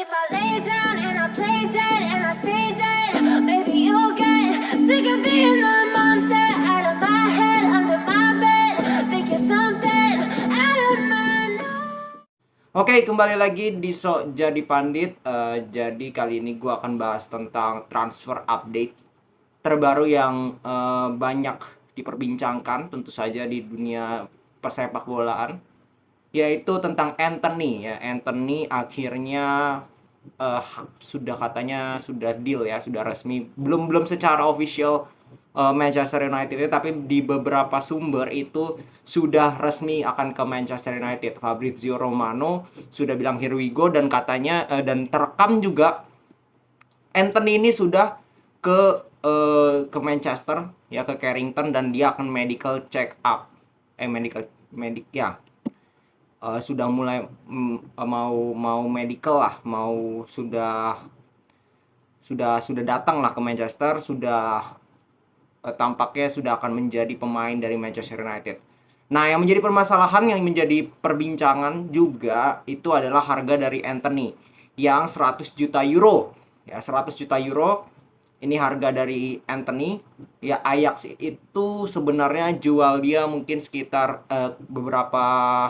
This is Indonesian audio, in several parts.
if I lay down and I play dead and I stay dead, maybe you'll get sick of being the monster out of my head, under my bed. Think you're something out of my mind. Oke, kembali lagi di Sok Jadi Pandit. Jadi kali ini gue akan bahas tentang transfer update terbaru yang banyak diperbincangkan tentu saja di dunia persepak bolaan, yaitu tentang Antony ya. Antony akhirnya eh, sudah katanya sudah deal ya, sudah resmi, belum secara official Manchester United, tapi di beberapa sumber itu sudah resmi akan ke Manchester United. Fabrizio Romano sudah bilang here we go, dan katanya dan terekam juga Antony ini sudah ke Manchester ya, ke Carrington, dan dia akan medical check up ya, sudah mulai mau medical lah, mau sudah datang lah ke Manchester, sudah tampaknya sudah akan menjadi pemain dari Manchester United. Nah, yang menjadi permasalahan, yang menjadi perbincangan juga itu adalah harga dari Antony yang 100 juta euro. Ya, 100 juta euro ini harga dari Antony. Ya, Ajax itu sebenarnya jual dia mungkin sekitar beberapa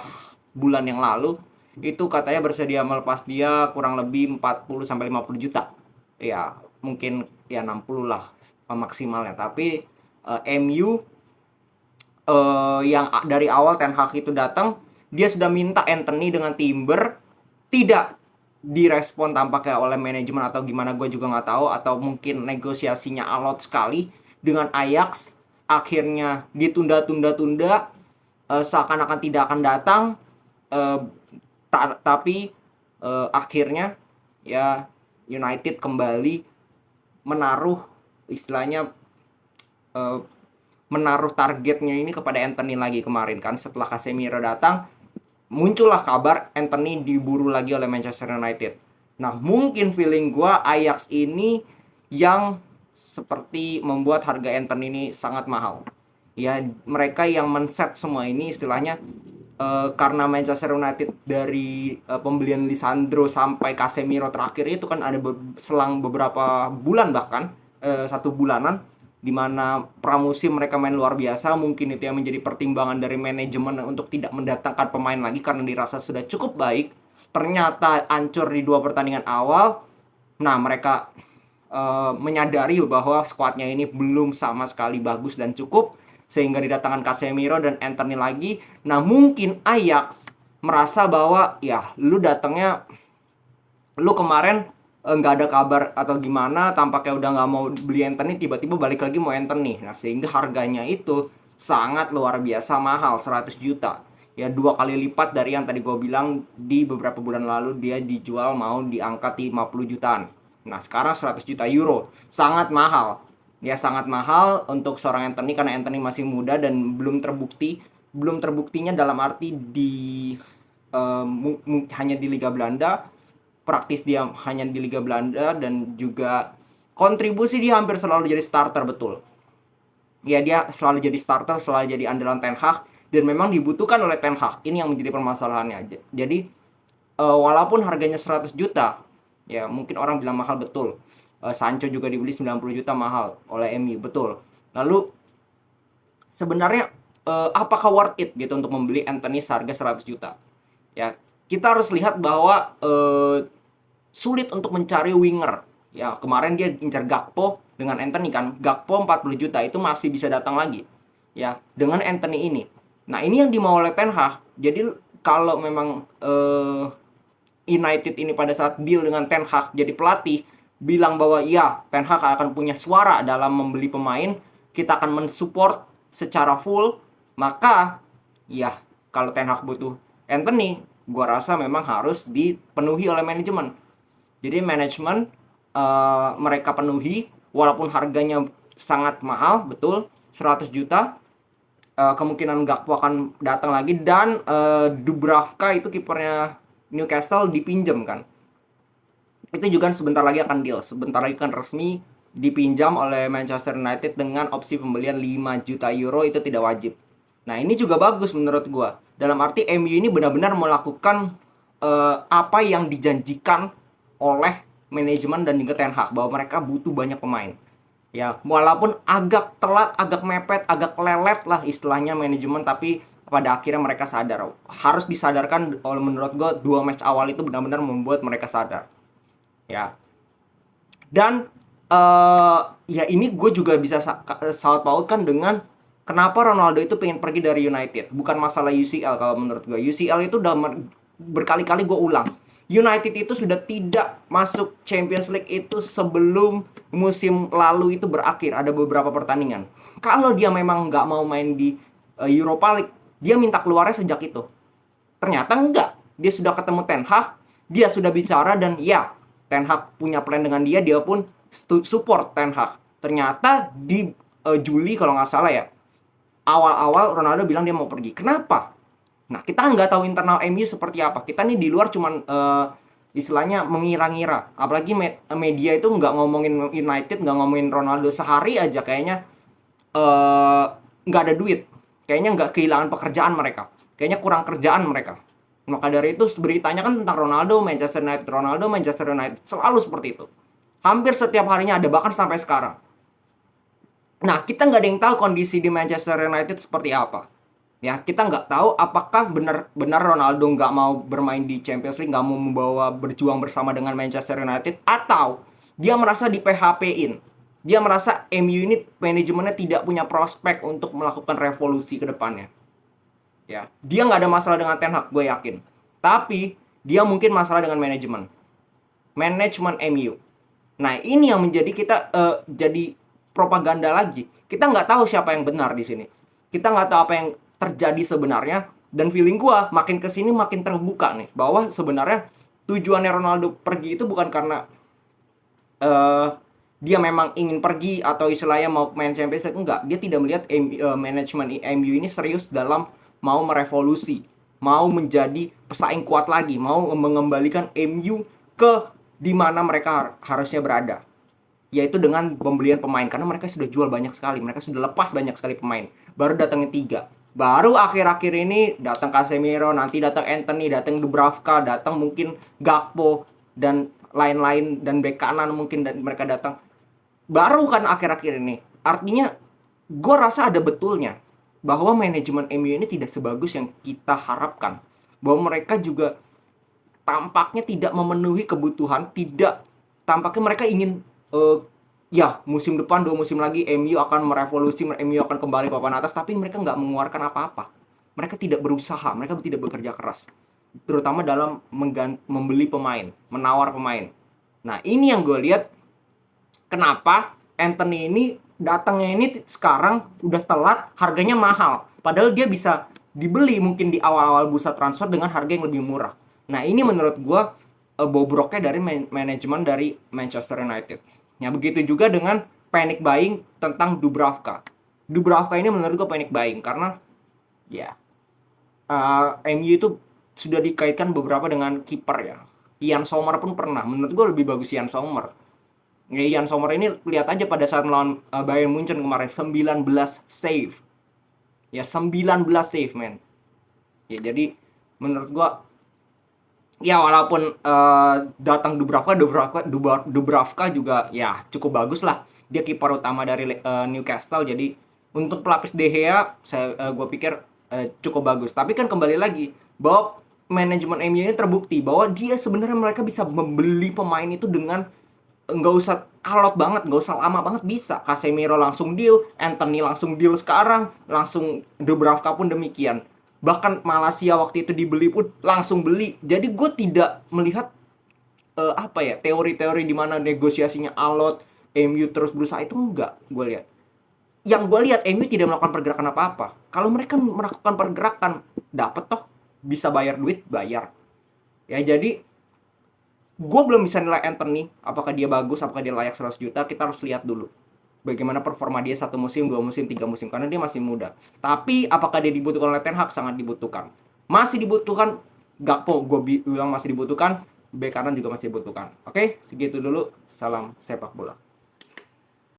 bulan yang lalu. Itu katanya bersedia melepas dia kurang lebih 40 sampai 50 juta. Ya, mungkin ya 60 lah maksimalnya. Tapi MU yang dari awal Ten Hag itu datang, dia sudah minta Antony dengan Timber, tidak direspon tampaknya oleh manajemen atau gimana, gue juga nggak tahu, atau mungkin negosiasinya alot sekali dengan Ajax, akhirnya ditunda-tunda, seakan-akan tidak akan datang, tapi akhirnya ya United kembali menaruh istilahnya menaruh targetnya ini kepada Antony lagi. Kemarin kan setelah Casemiro datang, muncullah kabar Antony diburu lagi oleh Manchester United. Nah, mungkin feeling gue Ajax ini yang seperti membuat harga Antony ini sangat mahal. Ya, mereka yang men-set semua ini istilahnya, karena Manchester United dari pembelian Lisandro sampai Casemiro terakhir itu kan ada selang beberapa bulan, bahkan 1 bulanan, di mana pramusim mereka main luar biasa. Mungkin itu yang menjadi pertimbangan dari manajemen untuk tidak mendatangkan pemain lagi karena dirasa sudah cukup baik. Ternyata hancur di 2 pertandingan awal. Nah, mereka menyadari bahwa skuadnya ini belum sama sekali bagus dan cukup, sehingga didatangkan Casemiro dan Antony lagi. Nah, mungkin Ajax merasa bahwa ya lu datangnya, lu kemarin nggak ada kabar atau gimana, tampaknya udah nggak mau beli Antony, tiba-tiba balik lagi mau Antony. Nah, sehingga harganya itu sangat luar biasa mahal, 100 juta. Ya, 2 kali lipat dari yang tadi gue bilang di beberapa bulan lalu dia dijual mau di angka 50 jutaan. Nah, sekarang 100 juta euro. Sangat mahal. Ya, sangat mahal untuk seorang Antony karena Antony masih muda dan belum terbukti. Belum terbuktinya dalam arti hanya di Liga Belanda. Praktis dia hanya di Liga Belanda, dan juga kontribusi dia hampir selalu jadi starter, betul. Ya, dia selalu jadi starter, selalu jadi andalan Ten Hag, dan memang dibutuhkan oleh Ten Hag. Ini yang menjadi permasalahannya. Jadi walaupun harganya 100 juta, ya mungkin orang bilang mahal, betul. Sancho juga dibeli 90 juta, mahal oleh MU, betul. Lalu sebenarnya apakah worth it gitu untuk membeli Antony seharga 100 juta? Ya, kita harus lihat bahwa sulit untuk mencari winger. Ya, kemarin dia incar Gakpo dengan Antony kan. Gakpo 40 juta itu masih bisa datang lagi. Ya, dengan Antony ini. Nah, ini yang dimau oleh Ten Hag. Jadi kalau memang United ini pada saat deal dengan Ten Hag jadi pelatih, bilang bahwa ya Ten Hag akan punya suara dalam membeli pemain, kita akan mensupport secara full, maka ya kalau Ten Hag butuh Antony, gua rasa memang harus dipenuhi oleh manajemen. Jadi manajemen mereka penuhi, walaupun harganya sangat mahal, betul, 100 juta. Kemungkinan Gakpo akan datang lagi, dan Dubravka itu kipernya Newcastle dipinjam kan. Itu juga sebentar lagi akan deal, sebentar lagi kan resmi dipinjam oleh Manchester United dengan opsi pembelian 5 juta euro, itu tidak wajib. Nah, ini juga bagus menurut gua. Dalam arti MU ini benar-benar melakukan apa yang dijanjikan oleh manajemen dan juga Ten Hag bahwa mereka butuh banyak pemain. Ya, walaupun agak telat, agak mepet, agak lelet lah istilahnya manajemen, tapi pada akhirnya mereka sadar. Harus disadarkan, oleh menurut gue 2 match awal itu benar-benar membuat mereka sadar. Ya. Dan ya ini gue juga bisa saut pautkan dengan kenapa Ronaldo itu pengen pergi dari United. Bukan masalah UCL kalau menurut gue. UCL itu udah berkali-kali gue ulang. United itu sudah tidak masuk Champions League itu sebelum musim lalu itu berakhir. Ada beberapa pertandingan. Kalau dia memang nggak mau main di Europa League, dia minta keluarnya sejak itu. Ternyata enggak. Dia sudah ketemu Ten Hag, dia sudah bicara, dan ya, Ten Hag punya plan dengan dia, dia pun support Ten Hag. Ternyata di Juli kalau nggak salah ya, awal-awal Ronaldo bilang dia mau pergi. Kenapa? Nah, kita nggak tahu internal MU seperti apa. Kita nih di luar cuman istilahnya mengira-ngira. Apalagi media itu nggak ngomongin United, nggak ngomongin Ronaldo sehari aja kayaknya nggak ada duit. Kayaknya nggak kehilangan pekerjaan mereka. Kayaknya kurang kerjaan mereka. Maka dari itu beritanya kan tentang Ronaldo, Manchester United. Selalu seperti itu. Hampir setiap harinya ada, bahkan sampai sekarang. Nah, kita nggak ada yang tahu kondisi di Manchester United seperti apa. Ya, kita nggak tahu apakah benar-benar Ronaldo nggak mau bermain di Champions League, nggak mau berjuang bersama dengan Manchester United, atau dia merasa di PHP-in. Dia merasa MU ini manajemennya tidak punya prospek untuk melakukan revolusi ke depannya. Ya, dia nggak ada masalah dengan Ten Hag, gue yakin. Tapi dia mungkin masalah dengan manajemen MU. Nah, ini yang menjadi kita jadi propaganda lagi. Kita nggak tahu siapa yang benar di sini. Kita nggak tahu apa yang terjadi sebenarnya, dan feeling gua makin kesini makin terbuka nih bahwa sebenarnya tujuannya Ronaldo pergi itu bukan karena dia memang ingin pergi atau istilahnya mau main Champions League. Enggak, dia tidak melihat manajemen MU ini serius dalam mau merevolusi, mau menjadi pesaing kuat lagi, mau mengembalikan MU ke di mana mereka harusnya berada, yaitu dengan pembelian pemain. Karena mereka sudah jual banyak sekali, mereka sudah lepas banyak sekali pemain, baru datangnya 3. Baru akhir-akhir ini datang Casemiro, nanti datang Anthony, datang Dubravka, datang mungkin Gakpo dan lain-lain, dan bek kanan mungkin dan mereka datang. Baru kan akhir-akhir ini. Artinya gue rasa ada betulnya bahwa manajemen MU ini tidak sebagus yang kita harapkan. Bahwa mereka juga tampaknya tidak memenuhi kebutuhan, tampaknya mereka ingin ya, musim depan 2 musim lagi MU akan merevolusi, MU akan kembali papan atas, tapi mereka nggak mengeluarkan apa-apa. Mereka tidak berusaha, mereka tidak bekerja keras. Terutama dalam membeli pemain, menawar pemain. Nah, ini yang gue lihat kenapa Anthony ini datangnya ini sekarang udah telat, harganya mahal. Padahal dia bisa dibeli mungkin di awal-awal bursa transfer dengan harga yang lebih murah. Nah, ini menurut gue bobroknya dari manajemen dari Manchester United. Ya, begitu juga dengan panic buying tentang Dubravka. Dubravka ini menurut gue panic buying karena ya MU itu sudah dikaitkan beberapa dengan kiper ya. Ian Sommer pun pernah. Menurut gue lebih bagus Ian Sommer. Ya, Ian Sommer ini lihat aja pada saat melawan Bayern Munchen kemarin 19 save. Ya, 19 save, men. Ya, jadi menurut gue ya, walaupun datang Dubravka juga ya cukup bagus lah. Dia kiper utama dari Newcastle. Jadi untuk pelapis De Gea gue pikir cukup bagus. Tapi kan kembali lagi bahwa manajemen MU ini terbukti bahwa dia sebenarnya mereka bisa membeli pemain itu dengan nggak usah alot banget, nggak usah lama banget bisa. Casemiro langsung deal, Anthony langsung deal sekarang, langsung Dubravka pun demikian. Bahkan Malaysia waktu itu dibeli pun langsung beli. Jadi gue tidak melihat teori-teori di mana negosiasinya alot, MU terus berusaha, itu enggak gue lihat. Yang gue lihat MU tidak melakukan pergerakan apa-apa. Kalau mereka melakukan pergerakan, dapat toh, bisa bayar duit, bayar. Ya, jadi gue belum bisa nilai Anthony, apakah dia bagus, apakah dia layak 100 juta, kita harus lihat dulu bagaimana performa dia 1 musim, 2 musim, 3 musim, karena dia masih muda. Tapi apakah dia dibutuhkan oleh Ten Hag? Sangat dibutuhkan. Masih dibutuhkan. Gakpo gue bilang masih dibutuhkan, bek kanan juga masih dibutuhkan. Oke, segitu dulu. Salam sepak bola.